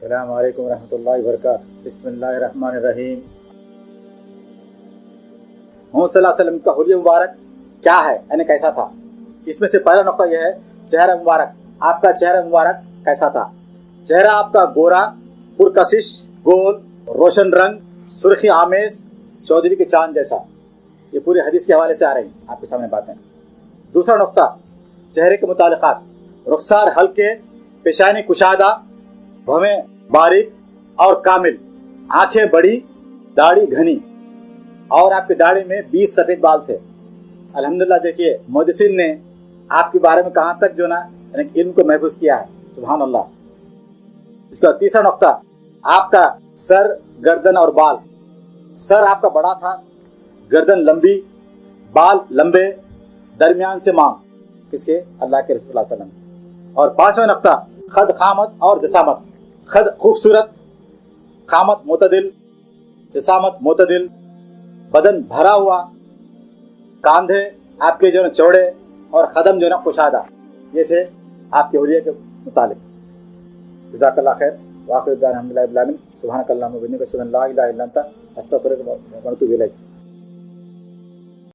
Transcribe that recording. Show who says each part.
Speaker 1: السلام علیکم ورحمۃ اللہ وبرکاتہ۔ بسم اللہ الرحمن الرحیم۔ محمد صلی اللہ علیہ وسلم کا حلیہ مبارک کیا ہے، یعنی کیسا تھا؟ اس میں سے پہلا نقطہ یہ ہے چہرہ مبارک۔ آپ کا چہرہ مبارک کیسا تھا؟ چہرہ آپ کا گورا، پرکشش، گول، روشن رنگ، سرخی آمیز، چودھویں کے چاند جیسا۔ یہ پوری حدیث کے حوالے سے آ رہی ہیں آپ کے سامنے باتیں۔ دوسرا نقطہ چہرے کے متعلقات، رخسار ہلکے، پیشانی کشادہ، بھویں باریک اور کامل، آنکھیں بڑی، داڑھی گھنی، اور آپ کی داڑھی میں 20 سفید بال تھے۔ الحمدللہ دیکھیے محدثین نے آپ کے بارے میں کہاں تک جو نا یعنی علم کو محفوظ کیا ہے، سبحان اللہ۔ اس کا تیسرا نقطہ آپ کا سر، گردن اور بال۔ سر آپ کا بڑا تھا، گردن لمبی، بال لمبے، درمیان سے مانگ، کس کے؟ اللہ کے رسول صلی اللہ علیہ وسلم۔ اور پانچواں نقطہ خد خامت اور جسامت۔ خد خوبصورت، خامت معتدل، جسامت معتدل، بدن بھرا ہوا، کاندھے آپ کے جو نا چوڑے اور قدم جو نا کشادہ۔ یہ تھے آپ کے حلیہ کے متعلق۔ جزاک اللہ خیر۔ وآخر دعوانا الحمدللہ رب العالمین۔ سبحانک اللہم وبحمدک، اشہد ان لا الہ الا انت، استغفرک و اتوب الیک۔